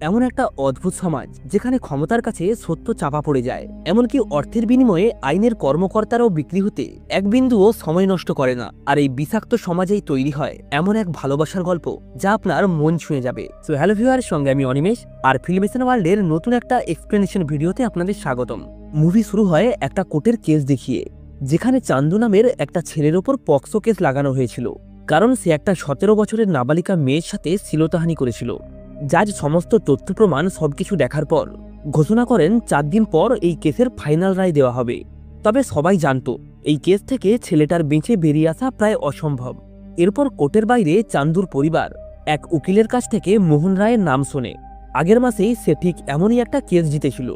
এমন একটা অদ্ভুত সমাজ যেখানে ক্ষমতার কাছে সত্য চাপা পড়ে যায়, এমনকি অর্থের বিনিময়ে আইনের কর্মকর্তারাও বিক্রি হতে এক বিন্দুও সময় নষ্ট করে না। আর এই বিষাক্ত সমাজেই তৈরি হয় এমন এক ভালোবাসার গল্প যা আপনার মন ছুঁয়ে যাবে। সো হ্যালো ভিউয়ারের সঙ্গে আমি অনিমেষ, আর ফিল্মেশন ওয়ার্ল্ডের নতুন একটা এক্সপ্লেনেশন ভিডিওতে আপনাদের স্বাগতম। মুভি শুরু হয় একটা কোর্টের কেস দেখিয়ে, যেখানে চান্দু নামের একটা ছেলের ওপর পক্সো কেস লাগানো হয়েছিল, কারণ সে একটা 17 বছরের নাবালিকা মেয়ের সাথে শ্লীলতাহানি করেছিল। জাজ সমস্ত তথ্য প্রমাণ সবকিছু দেখার পর ঘোষণা করেন 4 দিন পর এই কেসের ফাইনাল রায় দেওয়া হবে। তবে সবাই জানত এই কেস থেকে ছেলেটার বেঁচে বেরিয়ে আসা প্রায় অসম্ভব। এরপর কোর্টের বাইরে চান্দুর পরিবার এক উকিলের কাছ থেকে মোহন রায়ের নাম শোনে। আগের মাসেই সে ঠিক এমনই একটা কেস জিতেছিল,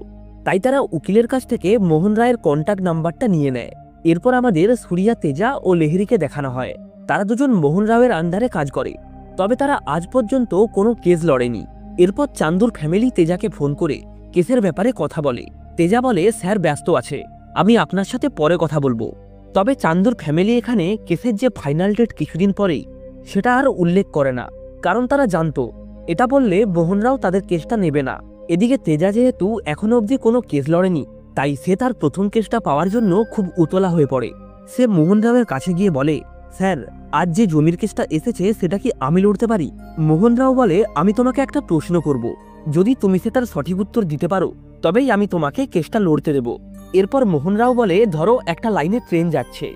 তাই তারা উকিলের কাছ থেকে মোহন রায়ের কন্ট্যাক্ট নাম্বারটা নিয়ে নেয়। এরপর আমাদের সুরিয়া, তেজা ও লেহরিকে দেখানো হয়। তারা দুজন মোহন রায়ের আন্ডারে কাজ করে, তবে তারা আজ পর্যন্ত কোনো কেস লড়েনি। এরপর চান্দুর ফ্যামিলি তেজাকে ফোন করে কেসের ব্যাপারে কথা বলে। তেজা বলে, স্যার ব্যস্ত আছে, আমি আপনার সাথে পরে কথা বলবো। তবে চান্দুর ফ্যামিলি এখানে কেসের যে ফাইনাল ডেট কিছুদিন পরেই, সেটা আর উল্লেখ করে না, কারণ তারা জানতো এটা বললে মোহনরাও তাদের কেসটা নেবে না। এদিকে তেজা যেহেতু এখনো অবধি কোনো কেস লড়েনি, তাই সে তার প্রথম কেসটা পাওয়ার জন্য খুব উতলা হয়ে পড়ে। সে মোহন রাওয়ের কাছে গিয়ে বলে, স্যার, আজ যে জমির কেসটা এসেছে সেটা কি আমি লড়তে পারি? মোহন রাও বলে, আমি তোমাকে একটা প্রশ্ন করব, যদি তুমি সেটার সঠিক উত্তর দিতে পারো তবেই আমি তোমাকে কেসটা লড়তে দেব। এরপর মোহন রাও বলে, ধরো একটা লাইনে ট্রেন যাচ্ছে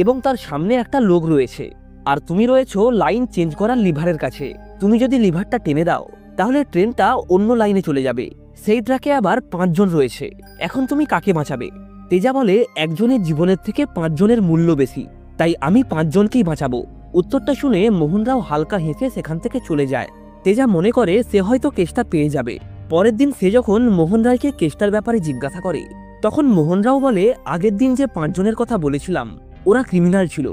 এবং তার সামনে একটা লোক রয়েছে, আর তুমি রয়েছো লাইন চেঞ্জ করার লিভারের কাছে। তুমি যদি লিভারটা টেনে দাও তাহলে ট্রেনটা অন্য লাইনে চলে যাবে। সেই ট্র্যাকে আবার 5 জন রয়েছে, এখন তুমি কাকে বাঁচাবে? তেজা বলে, একজনের জীবনের থেকে 5 জনের মূল্য বেশি, তাই আমি 5 জনকেই বাঁচাবো। উত্তরটা শুনে মোহন রাও হালকা হেসে সেখান থেকে চলে যায়। তেজা মনে করে সে হয়তো কেসটা পেয়ে যাবে। পরের দিন সে যখন মোহন রায়কে কেসটার ব্যাপারে জিজ্ঞাসা করে, তখন মোহন রাও বলে, আগের দিন যে 5 জনের কথা বলেছিলাম ওরা ক্রিমিনাল ছিল,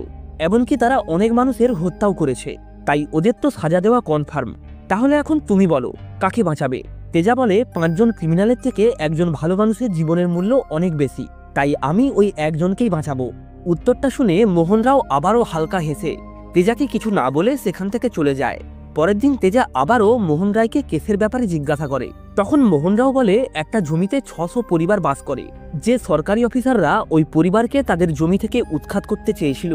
এমনকি তারা অনেক মানুষের হত্যাও করেছে, তাই ওদের তো সাজা দেওয়া কনফার্ম। তাহলে এখন তুমি বলো কাকে বাঁচাবে? তেজা বলে, 5 জন ক্রিমিনালের থেকে একজন ভালো মানুষের জীবনের মূল্য অনেক বেশি, তাই আমি ওই একজনকেই বাঁচাবো। উত্তরটা শুনে মোহন রাও আবারও হালকা হেসে তেজাকে কিছু না বলে সেখান থেকে চলে যায়। পরের দিন তেজা আবারও মোহন রায়কে কেসের ব্যাপারে জিজ্ঞাসা করে। তখন মোহন রাও বলে, একটা জমিতে 600 পরিবার বাস করে, যে সরকারি অফিসাররা ওই পরিবারকে তাদের জমি থেকে উৎখাত করতে চেয়েছিল,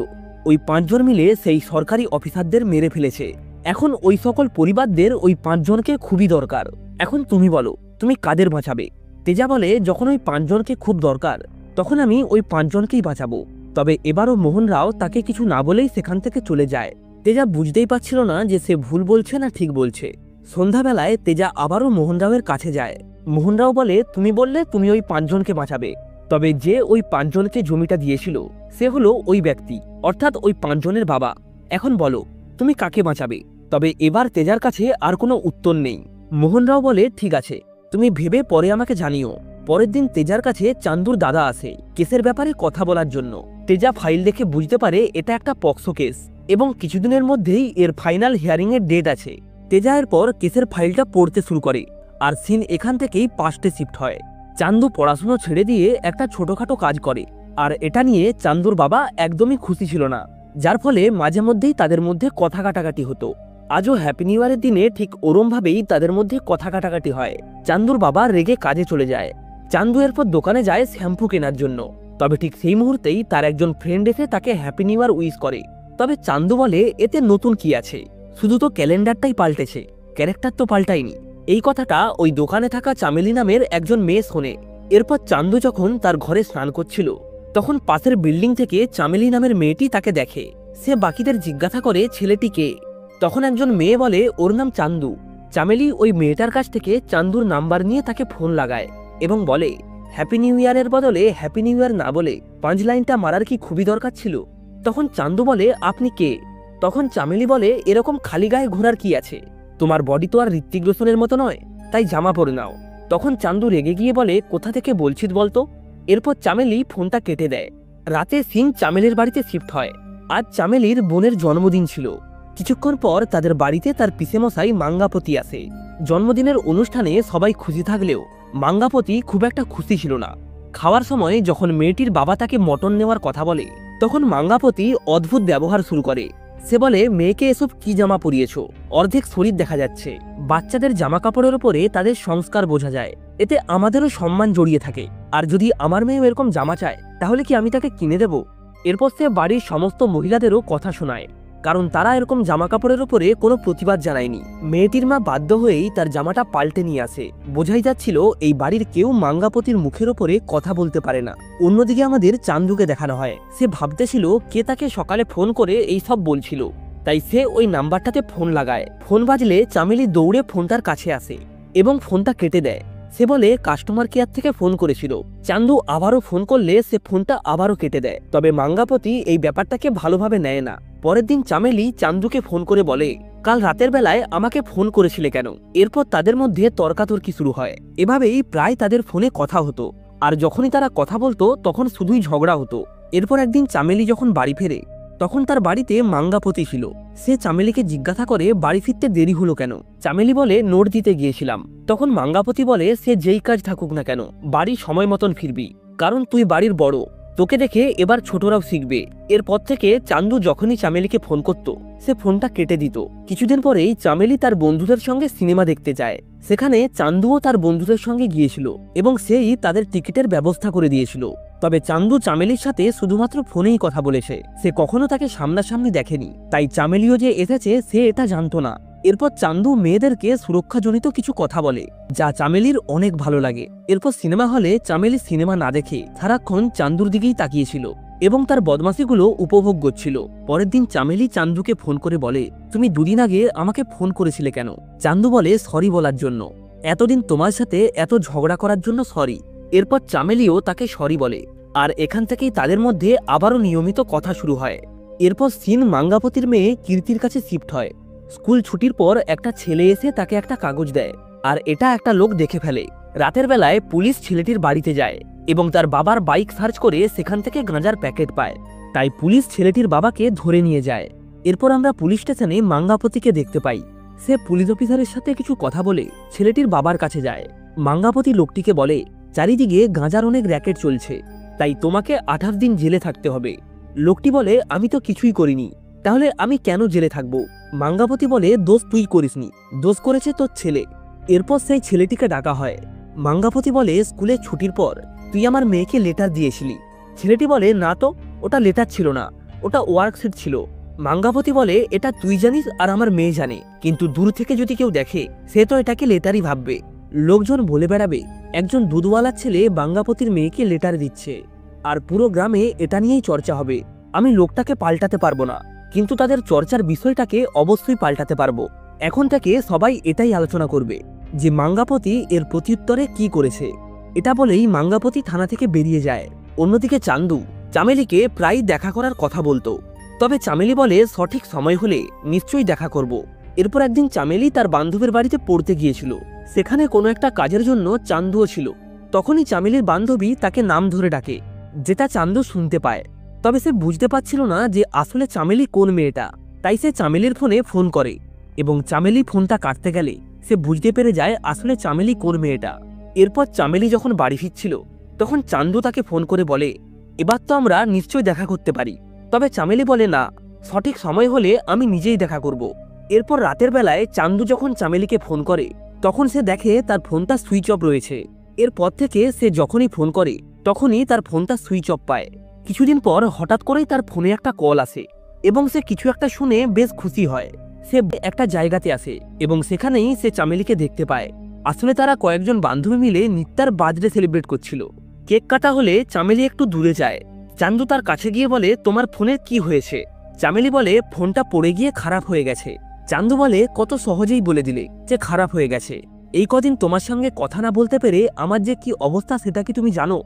ওই 5 জন মিলে সেই সরকারি অফিসারদের মেরে ফেলেছে। এখন ওই সকল পরিবারদের ওই 5 জনকে খুবই দরকার। এখন তুমি বলো তুমি কাদের বাঁচাবে? তেজা বলে, যখন ওই 5 জনকে খুব দরকার তখন আমি ওই 5 জনকেই বাঁচাবো। তবে এবারও মোহন রাও তাকে কিছু না বলেই সেখান থেকে চলে যায়। তেজা বুঝতেই পারছিল না যে সে ভুল বলছে না ঠিক বলছে। সন্ধ্যাবেলায় তেজা আবারও মোহন রাওয়ের কাছে যায়। মোহন রাও বলে, তুমি বললে তুমি ওই 5 জনকে বাঁচাবে, তবে যে ওই 5 জনকে জমিটা দিয়েছিল সে হলো ওই ব্যক্তি, অর্থাৎ ওই 5 জনের বাবা। এখন বলো তুমি কাকে বাঁচাবে? তবে এবার তেজার কাছে আর কোনো উত্তর নেই। মোহন রাও বলে, ঠিক আছে, তুমি ভেবে পরে আমাকে জানিও। পরের দিন তেজার কাছে চান্দুর দাদা আসে কেসের ব্যাপারে কথা বলার জন্য। তেজা ফাইল দেখে বুঝতে পারে এটা একটা পক্সো কেস এবং কিছুদিনের মধ্যেই এর ফাইনাল হিয়ারিং এর ডেট আছে। তেজা এরপর কেসের ফাইলটা পড়তে শুরু করে, আর সিন এখান থেকেই পাস্টে শিফট হয়। চান্দু পড়াশুনো ছেড়ে দিয়ে একটা ছোটখাটো কাজ করে, আর এটা নিয়ে চান্দুর বাবা একদমই খুশি ছিল না, যার ফলে মাঝে মধ্যেই তাদের মধ্যে কথা কাটাকাটি হতো। আজও হ্যাপি নিউ ইয়ারের দিনে ঠিক ওরমভাবেই তাদের মধ্যে কথা কাটাকাটি হয়। চান্দুর বাবা রেগে কাজে চলে যায়। চান্দু এরপর দোকানে যায় শ্যাম্পু কেনার জন্য, তবে ঠিক সেই মুহূর্তেই তার একজন ফ্রেন্ড এসে তাকে হ্যাপি নিউ ইয়ার উইশ করে। তবে চান্দু বলে, এতে নতুন কি আছে, শুধু তো ক্যালেন্ডারটাই পাল্টেছে, ক্যারেক্টার তো পাল্টায়নি। এই কথাটা ওই দোকানে থাকা চামেলি নামের একজন মেয়ে শোনে। এরপর চান্দু যখন তার ঘরে স্নান করছিল, তখন পাশের বিল্ডিং থেকে চামেলি নামের মেয়েটি তাকে দেখে। সে বাকিদের জিজ্ঞাসা করে ছেলেটি কে। তখন একজন মেয়ে বলে ওর নাম চান্দু। চামেলি ওই মেয়েটার কাছ থেকে চান্দুর নাম্বার নিয়ে তাকে ফোন লাগায় এবং বলে, হ্যাপি নিউ ইয়ারের বদলে হ্যাপি নিউ ইয়ার না বলে 5 লাইনটা মারার কি খুবই দরকার ছিল? তখন চান্দু বলে, আপনি কে? তখন চামেলি বলে, এরকম খালি গায়ে ঘোরার কি আছে, তোমার বডি তো আর ঋত্বিক রোশনের মতো নয়, তাই জামা পরে নাও। তখন চান্দু রেগে গিয়ে বলে, কোথা থেকে বলছিস বলতো? এরপর চামেলি ফোনটা কেটে দেয়। রাতে সিং চামেলির বাড়িতে শিফট হয়। আজ চামেলির বোনের জন্মদিন ছিল। কিছুক্ষণ পর তাদের বাড়িতে তার পিসেমশাই মাঙ্গাপতি আসে। জন্মদিনের অনুষ্ঠানে সবাই খুশি থাকলেও মাঙ্গাপতি খুব একটা খুশি ছিল না। খাওয়ার সময় যখন মেয়েটির বাবা তাকে মটন নেওয়ার কথা বলে, তখন মাঙ্গাপতি অদ্ভুত ব্যবহার শুরু করে। সে বলে, মেয়েকে এসব কি জামা পরিয়েছো, অর্ধেক শরীর দেখা যাচ্ছে। বাচ্চাদের জামা কাপড়ের উপরে তাদের সংস্কার বোঝা যায়, এতে আমাদেরও সম্মান জড়িয়ে থাকে। আর যদি আমার মেয়ে এরকম জামা চায় তাহলে কি আমি তাকে কিনে দেব? এরপর সে বাড়ির সমস্ত মহিলাদেরও কথা শোনায়, কারণ তারা এরকম জামা কাপড়ের উপরে কোনো প্রতিবাদ জানায়নি। মেয়েটির মা বাধ্য হয়েই তার জামাটা পাল্টে নিয়ে আসে। বোঝাই যাচ্ছিল এই বাড়ির কেউ মাঙ্গাপতির মুখের ওপরে কথা বলতে পারে না। অন্যদিকে আমাদের চান্দুকে দেখানো হয়, সে ভাবতেছিল কে তাকে সকালে ফোন করে এই সব বলছিল। তাই সে ওই নাম্বারটাতে ফোন লাগায়। ফোন বাজলে চামেলি দৌড়ে ফোনটার কাছে আসে এবং ফোনটা কেটে দেয়। সে বলে কাস্টমার কেয়ার থেকে ফোন করেছিল। চান্দু আবারও ফোন করলে সে ফোনটা আবারও কেটে দেয়। তবে মাঙ্গাপতি এই ব্যাপারটাকে ভালোভাবে নেয় না। পরের দিন চামেলি চান্দুকে ফোন করে বলে, কাল রাতের বেলায় আমাকে ফোন করেছিলে কেন? এরপর তাদের মধ্যে তর্কাতর্কি শুরু হয়। এভাবেই প্রায় তাদের ফোনে কথা হতো, আর যখনই তারা কথা বলতো তখন শুধুই ঝগড়া হতো। এরপর একদিন চামেলি যখন বাড়ি ফেরে তখন তার বাড়িতে মাঙ্গাপতি ছিল। সে চামেলিকে জিজ্ঞাসা করে বাড়ি ফিরতে দেরি হলো কেন? চামেলি বলে নোট দিতে গিয়েছিলাম। তখন মাঙ্গাপতি বলে, সে যেই কাজ থাকুক না কেন বাড়ি সময় মতন ফিরবি, কারণ তুই বাড়ির বড়, তোকে দেখে এবার ছোটরাও শিখবে। এরপর থেকে চান্দু যখনই চামেলিকে ফোন করত সে ফোনটা কেটে দিত। কিছুদিন পরেই চামেলি তার বন্ধুদের সঙ্গে সিনেমা দেখতে যায়। সেখানে চান্দুও তার বন্ধুদের সঙ্গে গিয়েছিল এবং সেই তাদের টিকিটের ব্যবস্থা করে দিয়েছিল। তবে চান্দু চামেলির সাথে শুধুমাত্র ফোনেই কথা বলেছে, সে কখনো তাকে সামনাসামনি দেখেনি। তাই চামেলিও যে এসেছে সে এটা জানতো না। এরপর চান্দু মেয়েদেরকে সুরক্ষাজনিত কিছু কথা বলে, যা চামেলির অনেক ভালো লাগে। এরপর সিনেমা হলে চামেলি সিনেমা না দেখে সারাক্ষণ চান্দুর দিকেই তাকিয়েছিল এবং তার বদমাশিগুলো উপভোগ করছিল। পরের দিন চামেলি চান্দুকে ফোন করে বলে, তুমি দুদিন আগে আমাকে ফোন করেছিলে কেন? চান্দু বলে, সরি বলার জন্য। এতদিন তোমার সাথে এত ঝগড়া করার জন্য সরি। এরপর চামেলিও তাকে সরি বলে, আর এখান থেকেই তাদের মধ্যে আবারও নিয়মিত কথা শুরু হয়। এরপর সিন মাঙ্গাপতির মেয়ে কীর্তির কাছে শিফট হয়। স্কুল ছুটির পর একটা ছেলে এসে তাকে একটা কাগজ দেয়, আর এটা একটা লোক দেখে ফেলে। রাতের বেলায় পুলিশ ছেলেটির বাড়িতে যায় এবং তার বাবার বাইক সার্চ করে সেখান থেকে গাঁজার প্যাকেট পায়। তাই পুলিশ ছেলেটির বাবাকে ধরে নিয়ে যায়। এরপর আমরা পুলিশ স্টেশনে মাঙ্গাপতিকে দেখতে পাই। সে পুলিশ অফিসারের সাথে কিছু কথা বলে ছেলেটির বাবার কাছে যায়। মাঙ্গাপতি লোকটিকে বলে, চারিদিকে গাঁজার অনেক র্যাকেট চলছে, তাই তোমাকে 28 দিন জেলে থাকতে হবে। লোকটি বলে, আমি তো কিছুই করিনি, তাহলে আমি কেন জেলে থাকবো? মাঙ্গাপতি বলে, দোষ তুই করিসনি, দোষ করেছে তোর ছেলে। এরপর সেই ছেলেটিকে ডাকা হয়। মাঙ্গাপতি বলে, স্কুলে ছুটির পর তুই আমার মেয়েকে লেটার দিয়েছিলি। ছেলেটি বলে, না তো, ওটা লেটার ছিল না, ওটা ওয়ার্কশিট ছিল। মাঙ্গাপতি বলে, এটা তুই জানিস আর আমার মেয়ে জানে, কিন্তু দূর থেকে যদি কেউ দেখে সে তো এটাকে লেটারই ভাববে। লোকজন বলে বেড়াবে একজন দুধওয়ালার ছেলে মাঙ্গাপতির মেয়েকে লেটার দিচ্ছে, আর পুরো গ্রামে এটা নিয়েই চর্চা হবে। আমি লোকটাকে পাল্টাতে পারবো না, কিন্তু তাদের চর্চার বিষয়টাকে অবশ্যই পাল্টাতে পারবো। এখন থেকে সবাই এটাই আলোচনা করবে যে মাঙ্গাপতি এর প্রত্যুত্তরে কি করেছে। এটা বলেই মাঙ্গাপতি থানা থেকে বেরিয়ে যায়। অন্যদিকে চান্দু চামেলিকে প্রায় দেখা করার কথা বলতো, তবে চামেলি বলে, সঠিক সময় হলে নিশ্চয়ই দেখা করব। এরপর একদিন চামেলি তার বান্ধবীর বাড়িতে পড়তে গিয়েছিল। সেখানে কোনো একটা কাজের জন্য চান্দুও ছিল। তখনই চামেলির বান্ধবী তাকে নাম ধরে ডাকে, যেটা চান্দু শুনতে পায়। তবে সে বুঝতে পারছিল না যে আসলে চামেলি কোন মেয়েটা। তাই সে চামেলির ফোনে ফোন করে এবং চামেলি ফোনটা কাটতে গেলে সে বুঝতে পেরে যায় আসলে চামেলি কোন মেয়েটা। এরপর চামেলি যখন বাড়ি ফিরছিল তখন চান্দু তাকে ফোন করে বলে, এবার তো আমরা নিশ্চয়ই দেখা করতে পারি। তবে চামেলি বলে, না, সঠিক সময় হলে আমি নিজেই দেখা করব। এরপর রাতের বেলায় চান্দু যখন চামেলিকে ফোন করে তখন সে দেখে তার ফোনটা সুইচ অফ রয়েছে। এরপর থেকে সে যখনই ফোন করে তখনই তার ফোনটা সুইচ অফ পায়। কিছুদিন পর হঠাৎ করেই তার ফোনে একটা কল আসে এবং সে কিছু একটা শুনে বেশ খুশি হয়। সে একটা জায়গাতে আসে এবং সেখানেই সে চামেলিকে দেখতে পায়। আসলে তারা কয়েকজন বান্ধবী মিলে নিত্যার বার্থডে সেলিব্রেট করছিল। কেক কাটা হলে চামেলি একটু দূরে যায়। চান্দু তার কাছে গিয়ে বলে, তোমার ফোনের কি হয়েছে? চামেলি বলে, ফোনটা পড়ে গিয়ে খারাপ হয়ে গেছে। চান্দু বলে, কত সহজেই বলে দিলে যে খারাপ হয়ে গেছে। এই কদিন তোমার সঙ্গে কথা না বলতে পেরে আমার যে কি অবস্থা সেটা কি তুমি জানো?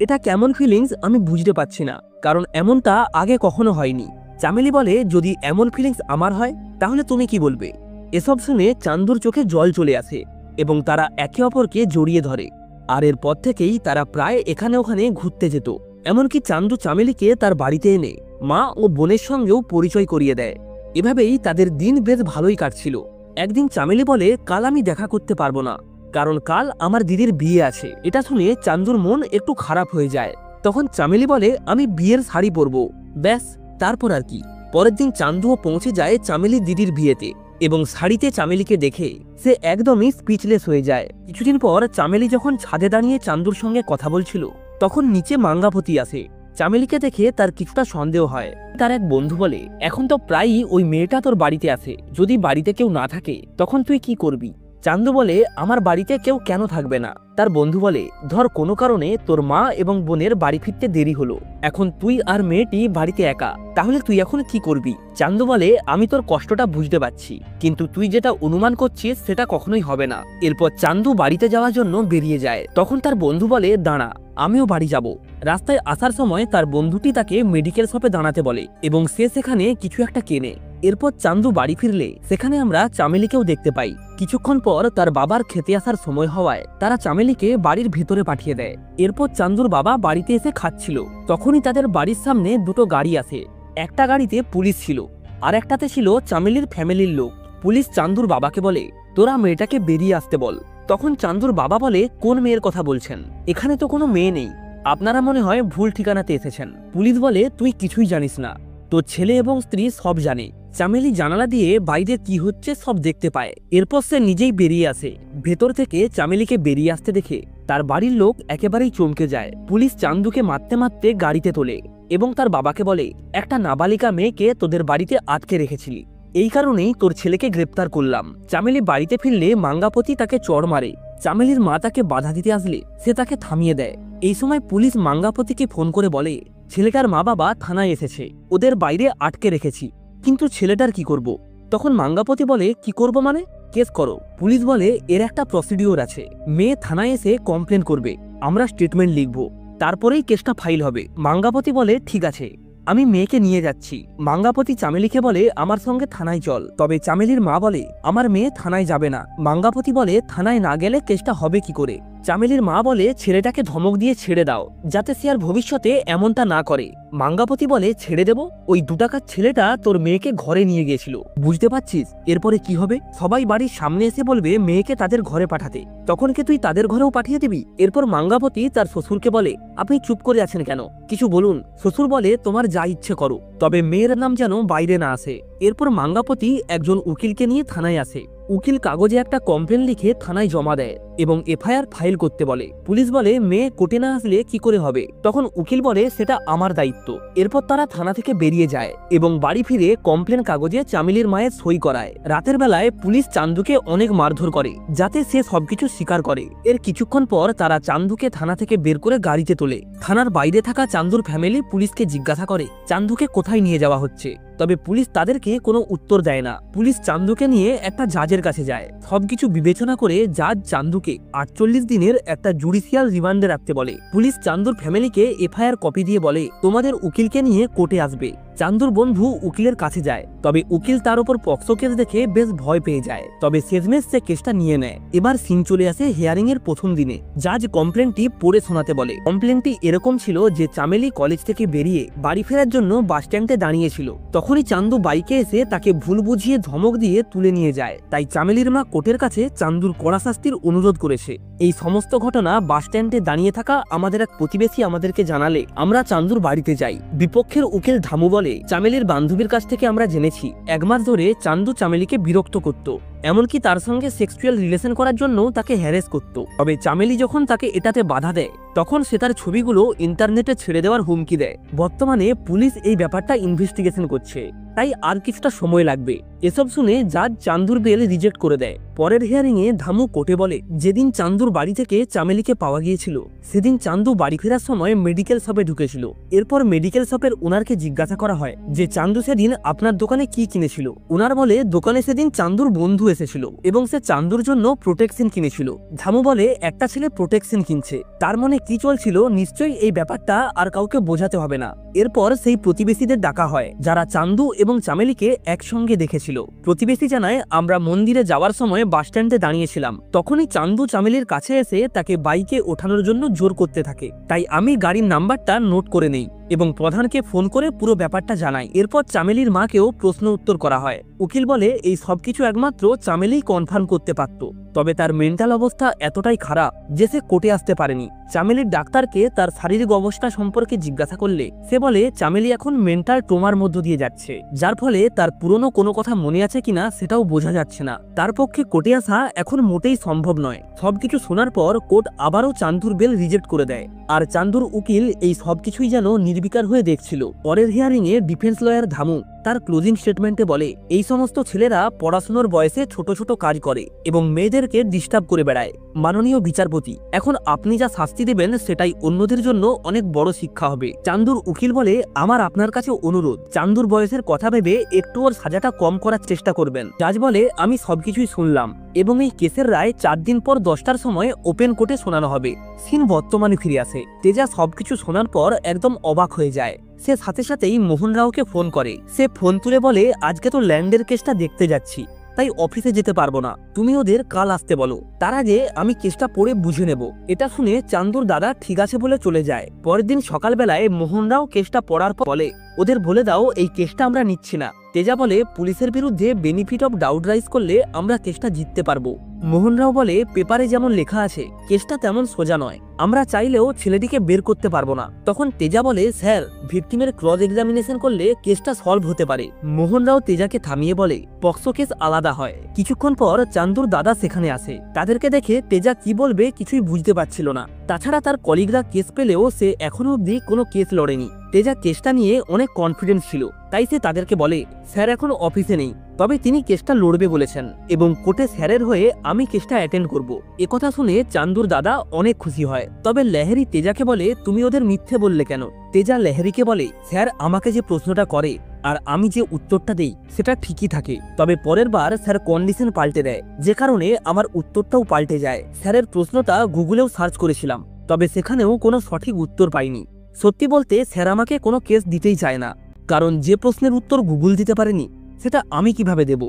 এটা কেমন ফিলিংস আমি বুঝতে পারছি না, কারণ এমনটা আগে কখনো হয়নি। চামেলি বলে, যদি এমন ফিলিংস আমার হয় তাহলে তুমি কি বলবে? এসব শুনে চান্দুর চোখে জল চলে আসে এবং তারা একে অপরকে জড়িয়ে ধরে। আর এরপর থেকেই তারা প্রায় এখানে ওখানে ঘুরতে যেত। এমনকি চান্দু চামেলিকে তার বাড়িতে এনে মা ও বোনের সঙ্গেও পরিচয় করিয়ে দেয়। এভাবেই তাদের দিন বেশ ভালোই কাটছিল। একদিন চামেলি বলে, কাল আমি দেখা করতে পারবো না, কারণ কাল আমার দিদির বিয়ে আছে। এটা শুনে চান্দুর মন একটু খারাপ হয়ে যায়। তখন চামেলি বলে, আমি বিয়ের শাড়ি পরবো, ব্যাস, তারপর আর কি। পরের দিন চান্দুও পৌঁছে যায় চামেলি দিদির বিয়েতে এবং শাড়িতে চামেলিকে দেখে সে একদমই স্পিচলেস হয়ে যায়। কিছুদিন পর চামেলি যখন ছাদে দাঁড়িয়ে চান্দুর সঙ্গে কথা বলছিল তখন নিচে মাঙ্গাপতি আসে। চামেলিকে দেখে তার কিছুটা সন্দেহ হয়। তার এক বন্ধু বলে, এখন তো প্রায়ই ওই মেয়েটা তোর বাড়িতে আসে, যদি বাড়িতে কেউ না থাকে তখন তুই কি করবি? চান্দু বলে, আমার বাড়িতে কেউ কেন থাকবে না? তার বন্ধু বলে, ধর কোনো কারণে তোর মা এবং বোনের বাড়ি ফিরতে দেরি হলো, এখন তুই আর মেয়েটি বাড়িতে একা, তাহলে তুই এখন কি করবি? চান্দু বলে, আমি তোর কষ্টটা বুঝতে পারছি, কিন্তু তুই যেটা অনুমান করছিস সেটা কখনোই হবে না। এরপর চান্দু বাড়িতে যাওয়ার জন্য বেরিয়ে যায়। তখন তার বন্ধু বলে, দাঁড়া, আমিও বাড়ি যাব। রাস্তায় আসার সময় তার বন্ধুটি তাকে মেডিকেল শপে দাঁড়াতে বলে এবং সে সেখানে কিছু একটা কেনে। এরপর চান্দু বাড়ি ফিরলে সেখানে আমরা চামেলিকেও দেখতে পাই। কিছুক্ষণ পর তার বাবার খেতে আসার সময় হওয়ায় তারা চামেলিকে বাড়ির ভিতরে পাঠিয়ে দেয়। এরপর চান্দুর বাবা বাড়িতে এসে খাচ্ছিল, তখনই তাদের বাড়ির সামনে দুটো গাড়ি আসে। একটা গাড়িতে পুলিশ ছিল আর একটাতে ছিল চামেলির ফ্যামিলির লোক। পুলিশ চান্দুর বাবাকে বলে, তোরা মেয়েটাকে বেরিয়ে আসতে বল। তখন চান্দুর বাবা বলে, কোন মেয়ের কথা বলছেন? এখানে তো কোনো মেয়ে নেই, আপনারা মনে হয় ভুল ঠিকানাতে এসেছেন। পুলিশ বলে, তুই কিছুই জানিস না, তোর ছেলে এবং স্ত্রী সব জানে। চামেলি জানালা দিয়ে বাইরে কি হচ্ছে সব দেখতে পায়। এরপর সে নিজেই বেরিয়ে আসে। ভেতর থেকে চামেলিকে বেরিয়ে আসতে দেখে তার বাড়ির লোক একেবারেই চমকে যায়। পুলিশ চান্দুকে মারতে মারতে গাড়িতে তোলে এবং তার বাবাকে বলে, একটা নাবালিকা মেয়েকে তোদের বাড়িতে আটকে রেখেছিলি, এই কারণেই তোর ছেলেকে গ্রেপ্তার করলাম। চামেলি বাড়িতে ফিরলে মাঙ্গাপতি তাকে চড় মারে। চামেলির মা তাকে বাধা দিতে আসলে সে তাকে থামিয়ে দেয়। এই সময় পুলিশ মাঙ্গাপতিকে ফোন করে বলে, ছেলেটার মা বাবা থানায় এসেছে, ওদের বাইরে আটকে রেখেছি, কিন্তু ছেলেটার কি করব? তখন মাঙ্গাপতি বলে, কি করব মানে? কেস করো। পুলিশ বলে, এর একটা প্রসিডিওর আছে, মেয়ে থানায় এসে কমপ্লেন করবে, আমরা স্টেটমেন্ট লিখব, তারপরেই কেসটা ফাইল হবে। মাঙ্গাপতি বলে, ঠিক আছে, আমি মেয়েকে নিয়ে যাচ্ছি। মাঙ্গাপতি চামেলিকে বলে, আমার সঙ্গে থানায় চল। তবে চামেলির মা বলে, আমার মেয়ে থানায় যাবে না। মাঙ্গাপতি বলে, থানায় না গেলে কেসটা হবে কি করে? চামেলির মা বলে, ছেলেটাকে ধমক দিয়ে ছেড়ে দাও, যাতে সে আর ভবিষ্যতে এমনটা না করে। মাঙ্গাপতি বলে, ছেড়ে দেব? ওই 2 টাকার ছেলেটা তোর মেয়েকে ঘরে নিয়ে গিয়েছিল, বুঝতে পারছিস এরপরে কি হবে? সবাই বাড়ির সামনে এসে বলবে মেয়েকে তাদের ঘরে পাঠাতে, তখন কি তুই তাদের ঘরেও পাঠিয়ে দিবি? এরপর মাঙ্গাপতি তার শ্বশুরকে বলে, আপনি চুপ করে আছেন কেন, কিছু বলুন। শ্বশুর বলে, তোমার যা ইচ্ছে করো, তবে মেয়ের নাম যেন বাইরে না আসে। এরপর মাঙ্গাপতি একজন উকিলকে নিয়ে থানায় আসে। উকিল কাগজে একটা কমপ্লেন লিখে থানায় জমা দেয় এবং এফআইআর ফাইল করতে বলে। পুলিশ বলে, মেয়ে কোর্টে না আসলে কি করে হবে? তখন উকিল বলে, সেটা আমার দায়িত্ব। এরপর তারা থানা থেকে বেরিয়ে যায় এবং বাড়ি ফিরে কমপ্লেন কাগজে চামেলির মায়ের সই করায়। রাতের বেলায় পুলিশ চান্দুকে অনেক মারধর করে যাতে সে সবকিছু স্বীকার করে। এর কিছুক্ষণ পর তারা চান্দুকে থানা থেকে বের করে গাড়িতে তোলে। থানার বাইরে থাকা চান্দুর ফ্যামিলি পুলিশকে জিজ্ঞাসা করে, চান্দুকে কোথায় নিয়ে যাওয়া হচ্ছে? তবে পুলিশ তাদেরকে কোনো উত্তর দেয় না। পুলিশ চান্দুকে নিয়ে একটা জাজের কাছে যায়। সবকিছু বিবেচনা করে জাজ চান্দুকে 48 দিনের একটা জুডিশিয়াল রিমান্ডে রাখতে বলে। পুলিশ চান্দুর ফ্যামিলিকে এফআইআর কপি দিয়ে বলে, তোমাদের উকিলকে নিয়ে কোর্টে আসবে। চান্দুর বন্ধু উকিলের কাছে যায়, তবে উকিল তার উপর পক্সো কেস দেখে বেশ ভয় পেয়ে যায়। তবে শেষমেশ সে কেসটা নিয়ে নেয়। এবার সিন চলে আসে হিয়ারিং এর প্রথম দিনে। জাজ কমপ্লেনটি পড়ে শোনাতে বলে। কমপ্লেনটি এরকম ছিল যে চামেলি কলেজ থেকে বেরিয়ে বাড়ি ফেরার জন্য বাস স্ট্যান্ডে দাঁড়িয়েছিল। তখনই চান্দু বাইকে এসে তাকে ভুল বুঝিয়ে ধমক দিয়ে তুলে নিয়ে যায়। তাই চামেলির মা কোর্টের কাছে চান্দুর কড়া শাস্তির অনুরোধ করেছে। এই সমস্ত ঘটনা বাস স্ট্যান্ডে দাঁড়িয়ে থাকা আমাদের এক প্রতিবেশী আমাদেরকে জানালে আমরা চান্দুর বাড়িতে যাই। বিপক্ষের উকিল ধামু বলে, চামেলির বান্ধবীর কাছ থেকে আমরা জেনেছি 1 মাস ধরে চান্দু চামেলিকে বিরক্ত করত, এমনকি তার সঙ্গে সেক্সুয়াল রিলেশন করার জন্য তাকে হ্যারেস করত। তবে চামেলি যখন তাকে এটাতে বাধা দেয় তখন সে তার ছবিগুলো ইন্টারনেটে ছেড়ে দেওয়ার হুমকি দেয়। বর্তমানে পুলিশ এই ব্যাপারটা ইনভেস্টিগেশন করছে, তাই আর কিছুটা সময় লাগবে। এসব শুনে জাজ চান্দুর বেল রিজেক্ট করে দেয়। পরের হিয়ারিং এ ধামু কোর্টে বলে, যেদিন চান্দুর বাড়ি থেকে চামেলিকে পাওয়া গিয়েছিল সেদিন চান্দু বাড়ি ফেরার সময় মেডিকেল শপে ঢুকেছিল। এরপর মেডিকেল শপের ওনারকে জিজ্ঞাসা করা হয় যে চান্দু সেদিন আপনার দোকানে কি কিনেছিল। ওনার বলে, দোকানে সেদিন চান্দুর বন্ধু এসেছিল এবং সে চান্দুর জন্য প্রোটেকশন কিনেছিল। ধামু বলে, একটা ছেলে প্রোটেকশন কিনছে, তার মনে কি চলছিল নিশ্চয়ই এই ব্যাপারটা আর কাউকে বোঝাতে হবে না। এরপর সেই প্রতিবেশীদের ডাকা হয় যারা চান্দু এবং চামেলিকে একসঙ্গে দেখেছিল। প্রতিবেশী জানায়, আমরা মন্দিরে যাওয়ার সময় বাস স্ট্যান্ডে দাঁড়িয়েছিলাম, তখনই চান্দু চামেলির কাছে এসে তাকে বাইকে ওঠানোর জন্য জোর করতে থাকে। তাই আমি গাড়ির নাম্বারটা নোট করে নেই এবং প্রধানকে ফোন করে পুরো ব্যাপারটা জানাই। এরপর চামেলির মাকেও প্রশ্ন উত্তর করা হয়। উকিল বলে, এই সবকিছু একমাত্র চামেলিই কনফার্ম করতে পারত। তবে তার মেন্টাল অবস্থা এতটাই খারাপ যে সে কোর্টে আসতে পারেনি। চামেলির ডাক্তারকে তার শারীরিক অবস্থা সম্পর্কে জিজ্ঞাসা করলে সে বলে চামেলি এখন মেন্টাল ট্রমার মধ্য দিয়ে যাচ্ছে, যার ফলে তার পুরনো কোনো কথা মনে আছে কিনা সেটাও বোঝা যাচ্ছে না। তার পক্ষে কোর্টে আসা এখন মোটেই সম্ভব নয়। সবকিছু শোনার পর কোর্ট আবারও চান্দুর বেল রিজেক্ট করে দেয়, আর চান্দুর উকিল এই সবকিছুই যেন নির্বিকার হয়ে দেখছিল। পরের হিয়ারিংয়ে ডিফেন্স লয়ার ধামু তার ক্লোজিং স্টেটমেন্টে বলে, এই সমস্ত ছেলেরা পড়াশোনার বয়সে ছোট ছোট কাজ করে এবং মেয়েদেরকে ডিস্টার্ব করে বেড়ায়। মাননীয় বিচারপতি, এখন আপনি যা শাস্তি দেবেন সেটাই অন্যদের জন্য অনেক বড় শিক্ষা হবে। চান্দুর উকিল বলে, আমার আপনার কাছে অনুরোধ, চান্দুর বয়সের কথা ভেবে একটু ওর সাজাটা কম করার চেষ্টা করবেন। জাজ বলে, আমি সবকিছুই শুনলাম এবং এই কেসের রায় 4 দিন পর 10টার সময় ওপেন কোর্টে শোনানো হবে। সিন বর্তমানে ফিরে আসে। তেজা সবকিছু শোনার পর একদম অবাক হয়ে যায়। সে সাথে সাথেই মোহন রাওকে ফোন করে। সে ফোন তুলে বলে, আজকে তো ল্যান্ডের কেসটা দেখতে যাচ্ছি, তাই অফিসে যেতে পারবো না, তুমি ওদের কাল আসতে বলো, তার আগে আমি কেসটা পড়ে বুঝে নেব। এটা শুনে চান্দুর দাদা ঠিক আছে বলে চলে যায়। পরের দিন সকালবেলায় মোহন রাও কেসটা পড়ার পর বলে, ওদের বলে দাও এই কেসটা আমরা নিচ্ছি না। তেজা বলে, পুলিশের বিরুদ্ধে বেনিফিট অফ ডাউট রাইজ করলে আমরা কেসটা জিততে পারবো। মোহন রাও বলে, পেপারে যেমন লেখা আছে কেসটা তেমন সোজা নয়, আমরা চাইলেও ছেলেটিকে বের করতে পারবো না। তখন তেজা বলে, স্যার ভিকটিমের ক্রস এক্সামিনেশন করলে কেসটা সলভ হতে পারে। মোহন রাও তেজাকে থামিয়ে বলে, পক্সো কেস আলাদা হয়। কিছুক্ষণ পর চান্দুর দাদা সেখানে আসে। তাদেরকে দেখে তেজা কি বলবে কিছুই বুঝতে পারছিল না। তাছাড়া তার কলিগরা কেস পেলেও সে এখনো অব্দি কোনো কেস লড়েনি। তেজা কেসটা নিয়ে অনেক কনফিডেন্স ছিল, তাই সে তাদেরকে বলে, স্যার এখন অফিসে নেই, তবে তিনি কেসটা লড়বে বলেছেন এবং কোর্টে স্যারের হয়ে আমি কেসটা অ্যাটেন্ড করব। একথা শুনে চান্দুর দাদা অনেক খুশি হয়। তবে লেহেরি তেজাকে বলে, তুমি ওদের মিথ্যে বললে কেন? তেজা লেহেরিকে বলে, স্যার আমাকে যে প্রশ্নটা করে আর আমি যে উত্তরটা দেই সেটা ঠিকই থাকে, তবে পরের বার স্যার কন্ডিশন পাল্টে দেয়, যে কারণে আমার উত্তরটাও পাল্টে যায়। স্যারের প্রশ্নটা গুগলেও সার্চ করেছিলাম, তবে সেখানেও কোনো সঠিক উত্তর পাইনি। সত্যি বলতে স্যার আমাকে কোনো কেস দিতেই চায় না, কারণ যে প্রশ্নের উত্তর গুগল দিতে পারেনি সেটা আমি কিভাবে দেব।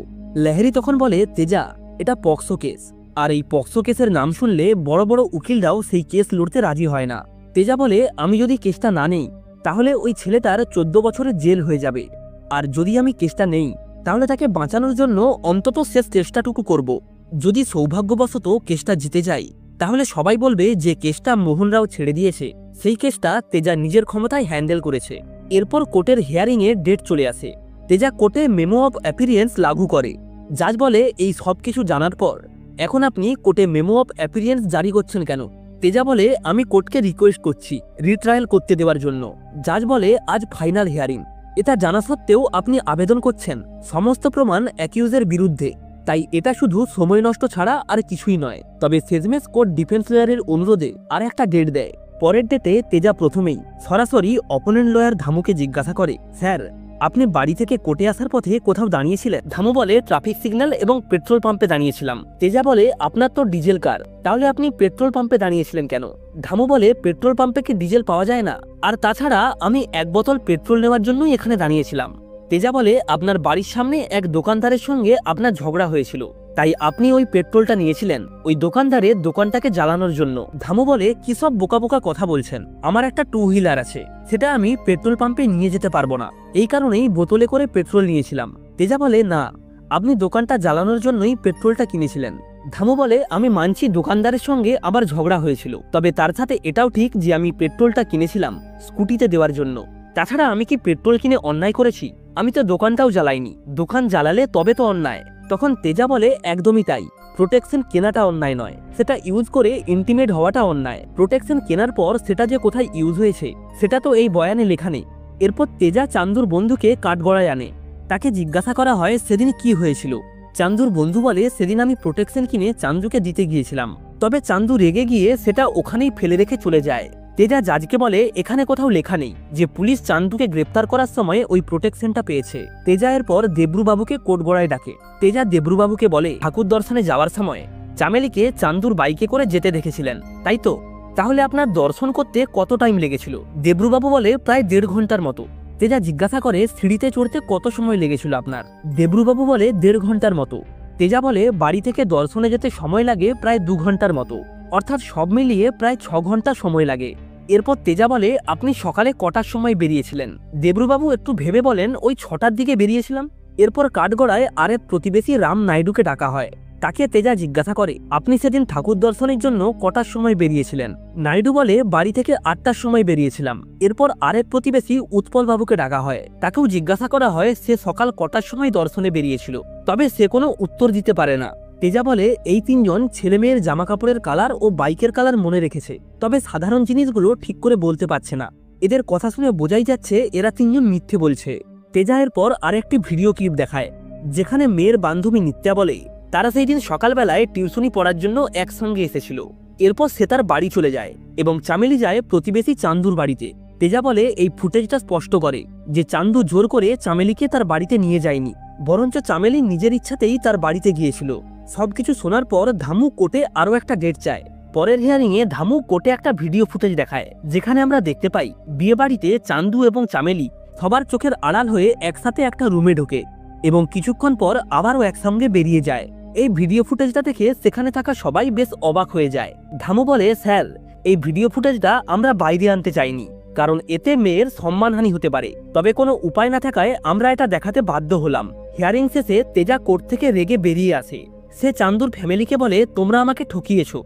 লেহেরি তখন বলে, তেজা এটা পক্সো কেস, আর এই পক্সো কেসের নাম শুনলে বড় বড় উকিলরাও সেই কেস লড়তে রাজি হয় না। তেজা বলে, আমি যদি কেসটা না নেই তাহলে ওই ছেলেটার 14 বছরের জেল হয়ে যাবে, আর যদি আমি কেসটা নেই তাহলে তাকে বাঁচানোর জন্য অন্তত শেষ চেষ্টাটুকু করব। যদি সৌভাগ্যবশত কেসটা জিতে যাই তাহলে সবাই বলবে যে কেসটা মোহন রাও ছেড়ে দিয়েছে সেই কেসটা তেজা নিজের ক্ষমতায় হ্যান্ডেল করেছে। এরপর কোর্টের হিয়ারিংয়ে ডেট চলে আসে। তেজা কোর্টে মেমো অফ অ্যাপিয়ারেন্স লাগু করে। জাজ বলে, এই সব কিছু জানার পর এখন আপনি কোর্টে মেমো অফ অ্যাপিয়ারেন্স জারি করছেন কেন? তেজা বলে, আমি কোর্টকে রিকোয়েস্ট করছি রিট্রায়াল করতে দেওয়ার জন্য। জাজ বলে, আজ ফাইনাল হিয়ারিং, এটা জানা সত্ত্বেও আপনি আবেদন করছেন সমস্ত প্রমাণ অ্যাকিউজের বিরুদ্ধে, তাই এটা শুধু সময় নষ্ট ছাড়া আর কিছুই নয়। তবে শেষমেশ কোর্ট ডিফেন্স লয়ারের অনুরোধে আর একটা ডেট দেয়। পরের ডেটে তেজা প্রথমেই সরাসরি অপোনেন্ট লয়ার ধামুকে জিজ্ঞাসা করে, স্যার আপনি বাড়ি থেকে কোর্টে আসার পথে কোথাও দাঁড়িয়েছিলেন? ধামু বলে, ট্রাফিক সিগন্যাল এবং পেট্রোল পাম্পে দাঁড়িয়েছিলাম। তেজা বলে, আপনার তো ডিজেল কার, তাহলে আপনি পেট্রোল পাম্পে দাঁড়িয়েছিলেন কেন? ধামু বলে, পেট্রোল পাম্পে কি ডিজেল পাওয়া যায় না? আর তাছাড়া আমি 1 বোতল পেট্রোল নেওয়ার জন্যই এখানে দাঁড়িয়েছিলাম। তেজা বলে, আপনার বাড়ির সামনে এক দোকানদারের সঙ্গে আপনার ঝগড়া হয়েছিল, তাই আপনি ওই পেট্রোলটা নিয়েছিলেন ওই দোকানদারের দোকানটাকে জ্বালানোর জন্য। ধামু বলে, কি সব বোকা বোকা কথা বলছেন, আমার একটা 2 হুইলার আছে, সেটা আমি পেট্রোল পাম্পে নিয়ে যেতে পারবো না, এই কারণেই বোতলে করে পেট্রোল নিয়েছিলাম। তেজা বলে, না আপনি দোকানটা জ্বালানোর জন্যই পেট্রোলটা কিনেছিলেন। ধামু বলে, আমি মানছি দোকানদারের সঙ্গে আবার ঝগড়া হয়েছিল, তবে তার সাথে এটাও ঠিক যে আমি পেট্রোলটা কিনেছিলাম স্কুটিতে দেওয়ার জন্য। তাছাড়া আমি কি পেট্রোল কিনে অন্যায় করেছি? আমি তো দোকানটাও জ্বালাইনি, দোকান জ্বালালে তবে তো অন্যায়। তখন তেজা বলে, একদমই তাই, প্রোটেকশন কেনাটা অন্যায় নয়, সেটা ইউজ করে ইন্টিমেট হওয়াটা অন্যায়। প্রোটেকশন কেনার পর সেটা যে কোথায় ইউজ হয়েছে সেটা তো এই বয়ানে লেখা নেই। এরপর তেজা চান্দুর বন্ধুকে কাঠগড়ায় আনে। তাকে জিজ্ঞাসা করা হয় সেদিন কি হয়েছিল। চান্দুর বন্ধু বলে, সেদিন আমি প্রোটেকশন কিনে চান্দুকে দিতে গিয়েছিলাম, তবে চান্দু রেগে গিয়ে সেটা ওখানেই ফেলে রেখে চলে যায়। তেজা জাজকে বলে, এখানে কোথাও লেখা নেই যে পুলিশ চান্দুকে গ্রেপ্তার করার সময় ওই প্রোটেকশনটা পেয়েছে। তেজা এরপর দেব্রুবাবুকে কোটগড়ায় ডাকে। তেজা দেব্রুবাবুকে বলে, ঠাকুর দর্শনে যাওয়ার সময় চামেলিকে চান্দুর বাইকে করে যেতে দেখেছিলেন, তাই তো? তাহলে আপনার দর্শন করতে কত টাইম লেগেছিল? দেব্রুবাবু বলে, প্রায় 1.5 ঘন্টার মতো। তেজা জিজ্ঞাসা করে, সিঁড়িতে চড়তে কত সময় লেগেছিল আপনার? দেব্রুবাবু বলে, 1.5 ঘন্টার মতো। তেজা বলে, বাড়ি থেকে দর্শনে যেতে সময় লাগে প্রায় 2 ঘন্টার মতো, অর্থাৎ সব মিলিয়ে প্রায় 6 ঘন্টা সময় লাগে। এরপর তেজা বলে, আপনি সকালে কটার সময় বেরিয়েছিলেন? দেব্রুবাবু একটু ভেবে বলেন, ওই 6টার দিকে বেরিয়েছিলাম। এরপর কাঠগড়ায় আরেক প্রতিবেশী রাম নাইডুকে ডাকা হয়। তাকে তেজা জিজ্ঞাসা করে, আপনি সেদিন ঠাকুর দর্শনের জন্য কটার সময় বেরিয়েছিলেন? নাইডু বলে, বাড়ি থেকে 8টার সময় বেরিয়েছিলাম। এরপর আরেক প্রতিবেশী উৎপল বাবুকে ডাকা হয়, তাকেও জিজ্ঞাসা করা হয় সে সকাল কটার সময় দর্শনে বেরিয়েছিল, তবে সে কোনো উত্তর দিতে পারে না। তেজা বলে, এই 3জন ছেলে মেয়ের জামা কাপড়ের কালার ও বাইকের কালার মনে রেখেছে, তবে সাধারণ জিনিসগুলো ঠিক করে বলতে পারছে না। এদের কথা শুনে বোঝাই যাচ্ছে এরা 3জন মিথ্যে বলছে। তেজা এরপর আরেকটি ভিডিও ক্লিপ দেখায়, যেখানে মেয়ের বান্ধবী নিত্যা বলে তারা সেই দিন সকালবেলায় টিউশনি পড়ার জন্য একসঙ্গে এসেছিল। এরপর সে তার বাড়ি চলে যায় এবং চামেলি যায় প্রতিবেশী চান্দুর বাড়িতে। তেজা বলে, এই ফুটেজটা স্পষ্ট করে যে চান্দু জোর করে চামেলিকে তার বাড়িতে নিয়ে যায়নি, বরঞ্চ চামেলি নিজের ইচ্ছাতেই তার বাড়িতে গিয়েছিল। সবকিছু শোনার পর ধামু কোর্টে আরও একটা ডেট চায়। পরের হিয়ারিংয়ে ধামু কোর্টে একটা ভিডিও ফুটেজ দেখায়, যেখানে আমরা দেখতে পাই বিয়ে বাড়িতে চান্দু এবং চামেলি সবার চোখের আড়াল হয়ে একসাথে একটা রুমে ঢোকে এবং কিছুক্ষণ পর আবারও একসঙ্গে বেরিয়ে যায়। এই ভিডিও ফুটেজটা দেখে সেখানে থাকা সবাই বেশ অবাক হয়ে যায়। ধামু বলে, স্যার, এই ভিডিও ফুটেজটা আমরা বাইরে আনতে চাইনি, কারণ এতে মেয়ের সম্মানহানি হতে পারে, তবে কোনো উপায় না থাকায় আমরা এটা দেখাতে বাধ্য হলাম। হিয়ারিং শেষে তেজা কোর্ট থেকে রেগে বেরিয়ে আসে। সে চান্দুর ফ্যামিলিকে বলে, তোমরা আমাকে ঠকিয়েছো,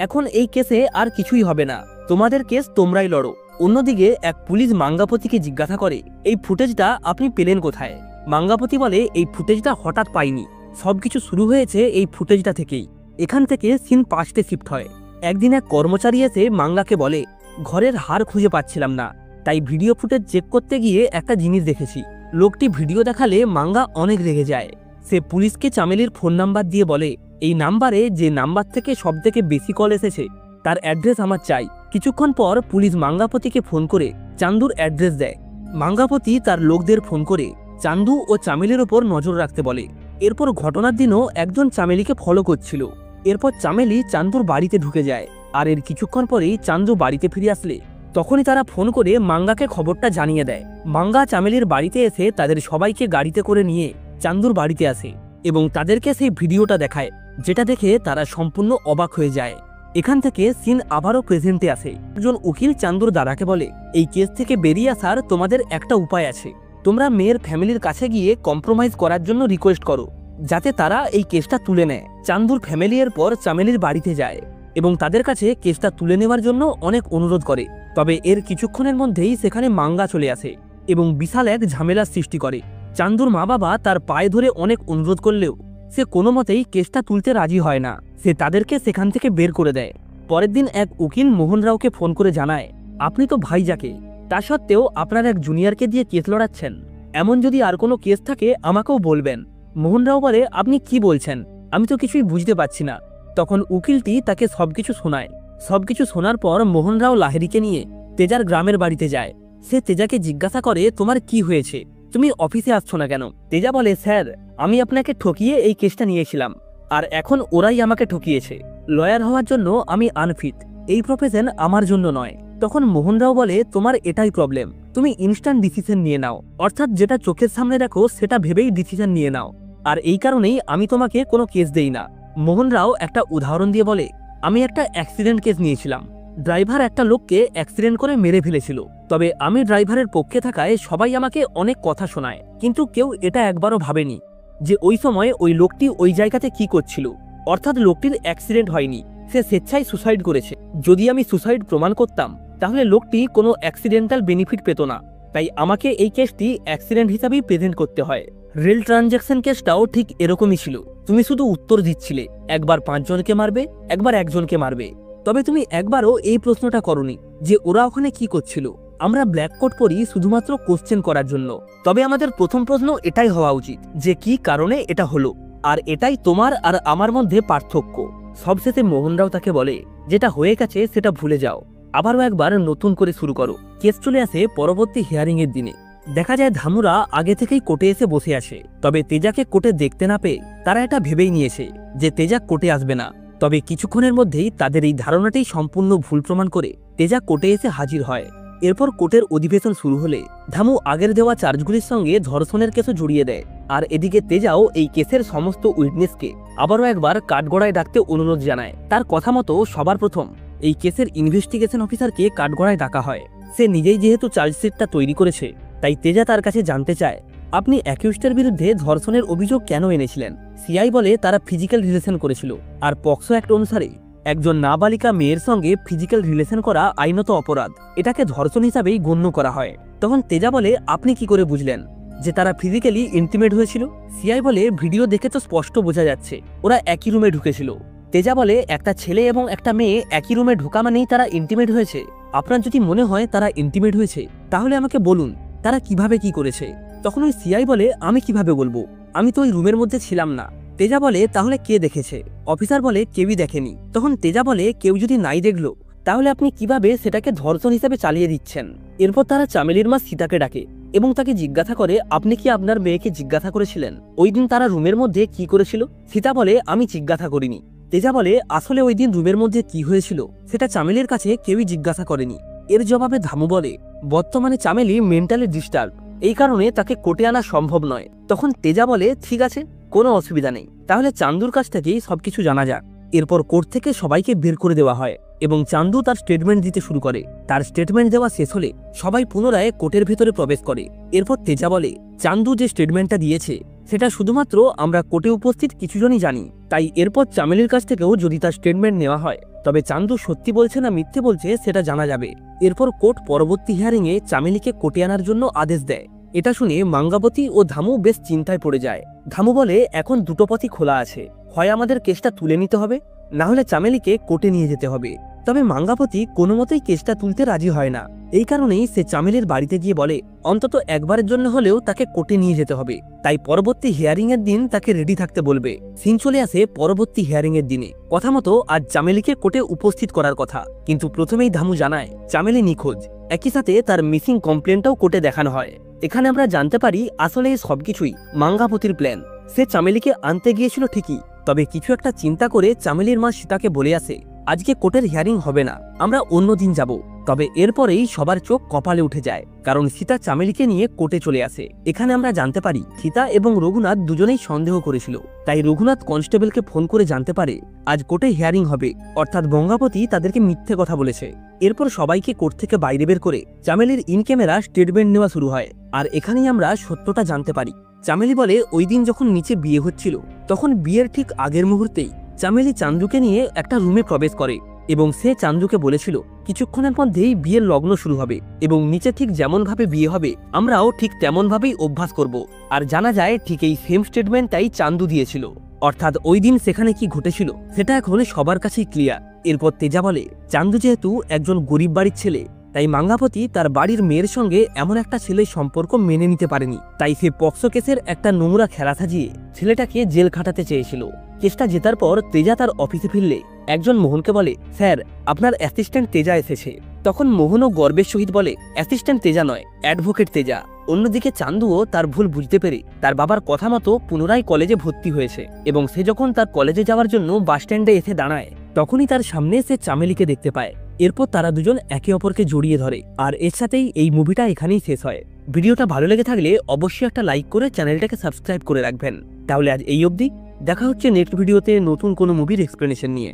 এখন এই কেসে আর কিছুই হবে না, তোমাদের কেস তোমরাই লড়ো। অন্যদিকে এক পুলিশ মাঙ্গাপতিকে জিজ্ঞাসা করে, এই ফুটেজটা আপনি পেলেন কোথায়? মাঙ্গাপতি বলে, এই ফুটেজটা হঠাৎ পাইনি, সবকিছু শুরু হয়েছে এই ফুটেজটা থেকেই। এখান থেকে সিন 5টে শিফট হয়। একদিন এক কর্মচারী এসে মাঙ্গাকে বলে, ঘরের হার খুঁজে পাচ্ছিলাম না, তাই ভিডিও ফুটেজ চেক করতে গিয়ে একটা জিনিস দেখেছি। লোকটি ভিডিও দেখালে মাঙ্গা অনেক রেগে যায়। সে পুলিশকে চামেলির ফোন নাম্বার দিয়ে বলে, এই নাম্বারে যে নাম্বার থেকে সবথেকে বেশি কল এসেছে তার অ্যাড্রেস আমার চাই। কিছুক্ষণ পর পুলিশ মাঙ্গাপতিকে ফোন করে চান্দুর অ্যাড্রেস দেয়। মাঙ্গাপতি তার লোকদের ফোন করে চান্দু ও চামেলির ওপর নজর রাখতে বলে। এরপর ঘটনার দিনও একজন চামেলিকে ফলো করছিল। এরপর চামেলি চান্দুর বাড়িতে ঢুকে যায়, আর এর কিছুক্ষণ পরেই চান্দু বাড়িতে ফিরে আসলে তখনই তারা ফোন করে মাঙ্গাকে খবরটা জানিয়ে দেয়। মাঙ্গা চামেলির বাড়িতে এসে তাদের সবাইকে গাড়িতে করে নিয়ে চান্দুর বাড়িতে আসে এবং তাদেরকে সেই ভিডিওটা দেখায়, যেটা দেখে তারা সম্পূর্ণ অবাক হয়ে যায়। এখান থেকে সিন আবারও প্রেজেন্টে আসে। একজন উকিল চান্দুর দাদাকে বলে, এই কেস থেকে বেরিয়ে আসার তোমাদের একটা উপায় আছে, তোমরা মেয়ের ফ্যামিলির কাছে গিয়ে কম্প্রোমাইজ করার জন্য রিকোয়েস্ট করো, যাতে তারা এই কেসটা তুলে নেয়। চান্দুর ফ্যামিলি এরপর চামেলির বাড়িতে যায় এবং তাদের কাছে কেসটা তুলে নেওয়ার জন্য অনেক অনুরোধ করে, তবে এর কিছুক্ষণের মধ্যেই সেখানে মাঙ্গা চলে আসে এবং বিশাল এক ঝামেলার সৃষ্টি করে। চান্দুর মা বাবা তার পায়ে ধরে অনেক অনুরোধ করলেও সে কোনো মতেই কেসটা তুলতে রাজি হয় না। সে তাদেরকে সেখান থেকে বের করে দেয়। পরের দিন এক উকিল মোহন রাওকে ফোন করে জানায়, আপনি তো ভাইজাকে, তা সত্ত্বেও আপনার এক জুনিয়রকে দিয়ে কেস লড়াচ্ছেন, এমন যদি আর কোনো কেস থাকে আমাকেও বলবেন। মোহন রাও বলে, আপনি কি বলছেন, আমি তো কিছুই বুঝতে পারছি না। তখন উকিলটি তাকে সবকিছু শোনায়। সবকিছু শোনার পর মোহন রাও লাহিড়িকে নিয়ে তেজার গ্রামের বাড়িতে যায়। সে তেজাকে জিজ্ঞাসা করে, তোমার কি হয়েছে, তুমি অফিসে আসছো না কেন? তেজা বলে, স্যার, আমি আপনাকে ঠকিয়ে এই কেসটা নিয়েছিলাম, আর এখন ওরাই আমাকে ঠকিয়েছে। লয়ার হওয়ার জন্য আমি আনফিট, এই প্রফেশন আমার জন্য নয়। তখন মোহন রাও বলে, তোমার এটাই প্রবলেম, তুমি ইনস্ট্যান্ট ডিসিশন নিয়ে নাও, অর্থাৎ যেটা চোখের সামনে দেখো সেটা ভেবেই ডিসিশন নিয়ে নাও, আর এই কারণেই আমি তোমাকে কোনো কেস দেই না। মোহন রাও একটা উদাহরণ দিয়ে বলে, আমি একটা অ্যাক্সিডেন্ট কেস নিয়েছিলাম, ড্রাইভার একটা লোককে অ্যাক্সিডেন্ট করে মেরে ফেলেছিল, তবে আমি ড্রাইভারের পক্ষে থাকায় সবাই আমাকে অনেক কথা শোনায়, কিন্তু কেউ এটা একবারও ভাবেনি যে ওই সময় ওই লোকটি ওই জায়গাতে কি করছিল, অর্থাৎ লোকটির অ্যাক্সিডেন্ট হয়নি, সে স্বেচ্ছায় সুসাইড করেছে। যদি আমি সুসাইড প্রমাণ করতাম তাহলে লোকটি কোনো অ্যাক্সিডেন্টাল বেনিফিট পেত না, তাই আমাকে এই কেসটি অ্যাক্সিডেন্ট হিসাবেই প্রেজেন্ট করতে হয়। রেল ট্রানজ্যাকশন কেসটাও ঠিক এরকমই ছিল, তুমি শুধু উত্তর দিচ্ছিলে, একবার 5 জনকে মারবে, একবার 1 জনকে মারবে, তবে তুমি একবারও এই প্রশ্নটা করনি যে ওরা ওখানে কি করছিল। আমরা ব্ল্যাক কোট পরি শুধুমাত্র কোশ্চেন করার জন্য, তবে আমাদের প্রথম প্রশ্ন এটাই হওয়া উচিত যে কি কারণে এটা হলো, আর এটাই তোমার আর আমার মধ্যে পার্থক্য। সবশেষে মোহনরাও তাকে বলে, যেটা হয়ে গেছে সেটা ভুলে যাও, আবারও একবার নতুন করে শুরু করো। কেস চলে আসে পরবর্তী হিয়ারিং এর দিনে। দেখা যায় ধামুরা আগে থেকেই কোর্টে এসে বসে আসে, তবে তেজাকে কোর্টে দেখতে না পেয়ে তারা এটা ভেবেই নিয়েছে যে তেজা কোর্টে আসবে না। তবে কিছুক্ষণের মধ্যেই তাদের এই ধারণাটাই সম্পূর্ণ ভুল প্রমাণ করে তেজা কোর্টে এসে হাজির হয়। এরপর কোর্টের অধিবেশন শুরু হলে ধামু আগের দেওয়া চার্জগুলির সঙ্গে ধর্ষণের কেসও জড়িয়ে দেয়, আর এদিকে তেজাও এই কেসের সমস্ত উইটনেসকে আবারও একবার কাঠগড়ায় ডাকতে অনুরোধ জানায়। তার কথা মতো সবার প্রথম এই কেসের ইনভেস্টিগেশন অফিসারকে কাঠগড়ায় ডাকা হয়। সে নিজেই যেহেতু চার্জশিটটা তৈরি করেছে, তাই তেজা তার কাছে জানতে চায় আপনি অ্যাকিউজডের বিরুদ্ধে ধর্ষণের অভিযোগ কেন এনেছিলেন? সিআই বলে তারা ফিজিক্যাল রিলেশন করেছিল, আর পক্সো অ্যাক্ট অনুসারে একজন নাবালিকা মেয়ের সঙ্গে ফিজিক্যাল রিলেশন করা আইনত অপরাধ, এটাকে ধর্ষণ হিসাবেই গণ্য করা হয়। তখন তেজা বলে আপনি কি করে বুঝলেন যে তারা ফিজিক্যালি ইন্টিমেট হয়েছিল? সিআই বলে ভিডিও দেখে তো স্পষ্ট বোঝা যাচ্ছে ওরা একই রুমে ঢুকেছিল। তেজা বলে একটা ছেলে এবং একটা মেয়ে একই রুমে ঢোকা মানেই তারা ইন্টিমেট হয়েছে। আপনার যদি মনে হয় তারা ইন্টিমেট হয়েছে তাহলে আমাকে বলুন তারা কিভাবে কি করেছে। তখন ওই সিআই বলে আমি কিভাবে বলবো, আমি তো ওই রুমের মধ্যে ছিলাম না। তেজা বলে তাহলে কে দেখেছে? অফিসার বলে কেউই দেখেনি। তখন তেজা বলে কেউ যদি নাই দেখলো তাহলে আপনি কিভাবে সেটাকে ধর্ষণ হিসেবে চালিয়ে দিচ্ছেন? এরপর তারা চামেলির মা সীতাকে ডাকে এবং তাকে জিজ্ঞাসা করে আপনি কি আপনার মেয়েকে জিজ্ঞাসা করেছিলেন ওই দিন তারা রুমের মধ্যে কি করেছিল? সীতা বলে আমি জিজ্ঞাসা করিনি। তেজা বলে আসলে ওই দিন রুমের মধ্যে কি হয়েছিল সেটা চামেলির কাছে কেউই জিজ্ঞাসা করেনি। এর জবাবে ধামু বলে বর্তমানে চামেলি মেন্টালি ডিস্টার্ব, এই কারণে তাকে কোর্টে আনা সম্ভব নয়। তখন তেজা বলে ঠিক আছে, কোনো অসুবিধা নেই, তাহলে চান্দুর কাছ থেকেই সবকিছু জানা যাক। এরপর কোর্ট থেকে সবাইকে বের করে দেওয়া হয় এবং চান্দু তার স্টেটমেন্ট দিতে শুরু করে। তার স্টেটমেন্ট দেওয়া শেষ হলে সবাই পুনরায় কোর্টের ভেতরে প্রবেশ করে। এরপর তেজা বলে চান্দু যে স্টেটমেন্টটা দিয়েছে সেটা শুধুমাত্র আমরা কোর্টে উপস্থিত কিছুজনই জানি, তাই এরপর চামেলির কাছ থেকেও যদি তার স্টেটমেন্ট নেওয়া হয় তবে চান্দু সত্যি বলছে না মিথ্যে বলছে সেটা জানা যাবে। এরপর কোর্ট পরবর্তী হিয়ারিংয়ে চামেলিকে কোর্টে আনার জন্য আদেশ দেয়। এটা শুনে মাঙ্গাবতী ও ধামু বেশ চিন্তায় পড়ে যায়। ধামু বলে এখন দুটো পথই খোলা আছে, হয় আমাদের কেসটা তুলে নিতে হবে, না হলে চামেলিকে কোর্টে নিয়ে যেতে হবে। তবে মাঙ্গাবতী কোনো মতেই কেসটা তুলতে রাজি হয় না। এই কারণেই সে চামেলির বাড়িতে গিয়ে বলে অন্তত একবারের জন্য হলেও তাকে কোর্টে নিয়ে যেতে হবে, তাই পরবর্তী হিয়ারিং এর দিন তাকে রেডি থাকতে বলবে। সিন চলে আসে পরবর্তী হিয়ারিং এর দিনে। কথা মতো আজ চামেলিকে কোর্টে উপস্থিত করার কথা, কিন্তু প্রথমেই ধামু জানায় চামেলি নিখোঁজ। একই সাথে তার মিসিং কমপ্লেনটাও কোর্টে দেখানো হয়। এখানে আমরা জানতে পারি আসলে এই সবকিছুই মাঙ্গাবতীর প্ল্যান। সে চামেলিকে আনতে গিয়েছিল ঠিকই, তবে কিছু একটা চিন্তা করে চামেলির মা সীতাকে বলে আসে আজকে কোর্টের হিয়ারিং হবে না, আমরা অন্য দিন যাব। তবে এরপরেই সবার চোখ কপালে উঠে যায়, কারণ সীতা চামেলিকে নিয়ে কোর্টে চলে আসে। এখানে আমরা জানতে পারি সীতা এবং রঘুনাথ দুজনেই সন্দেহ করেছিল, তাই রঘুনাথ কনস্টেবলকে ফোন করে জানতে পারে আজ কোর্টে হিয়ারিং হবে, অর্থাৎ গঙ্গাপতি তাদেরকে মিথ্যে কথা বলেছে। এরপর সবাইকে কোর্ট থেকে বাইরে বের করে চামেলির ইন ক্যামেরা স্টেটমেন্ট নেওয়া শুরু হয়। আর এখানেই আমরা সত্যটা জানতে পারি। চামেলি বলে ওই দিন যখন নিচে বিয়ে হচ্ছিল তখন বিয়ের ঠিক আগের মুহূর্তেই চামেলি চান্দুকে নিয়ে একটা রুমে প্রবেশ করে এবং সে চান্দুকে বলেছিল কিছুক্ষণের মধ্যেই বিয়ের লগ্ন শুরু হবে এবং নিচে ঠিক যেমন ভাবে বিয়ে হবে আমরাও ঠিক তেমন ভাবেই অভ্যাস করব। আর জানা যায় ঠিক এই সেম স্টেটমেন্টটাই চান্দু দিয়েছিল, অর্থাৎ ওই দিন সেখানে কি ঘটেছিল সেটা এখন সবার কাছেই ক্লিয়ার। এরপর তেজা বলে চান্দু যেহেতু একজন গরিব বাড়ির ছেলে, তাই মাঙ্গাবতী তার বাড়ির মেয়ের সঙ্গে এমন একটা ছেলের সম্পর্ক মেনে নিতে পারেনি, তাই সে পক্সো কেসের একটা নোংরা খেলা সাজিয়ে ছেলেটাকে জেল খাটাতে চেয়েছিল। কেসটা জেতার পর তেজা তার অফিসে ফিরলে একজন মোহনকে বলে স্যার আপনার অ্যাসিস্ট্যান্ট তেজা এসেছে। তখন মোহনও গর্বের সহিত বলে অ্যাসিস্ট্যান্ট তেজা নয়, অ্যাডভোকেট তেজা। অন্যদিকে চান্দুও তার ভুল বুঝতে পেরে তার বাবার কথা মতো পুনরায় কলেজে ভর্তি হয়েছে এবং সে যখন তার কলেজে যাওয়ার জন্য বাসস্ট্যান্ডে এসে দাঁড়ায় তখনই তার সামনে সে চামেলিকে দেখতে পায়। এরপর তারা দুজন একে অপরকে জড়িয়ে ধরে। আর এর সাথেই এই মুভিটা এখানেই শেষ হয়। ভিডিওটা ভালো লেগে থাকলে অবশ্যই একটা লাইক করে চ্যানেলটাকে সাবস্ক্রাইব করে রাখবেন। তাহলে আজ এই অবধি, দেখা হচ্ছে নেক্সট ভিডিওতে নতুন কোনো মুভির এক্সপ্লেনেশন নিয়ে।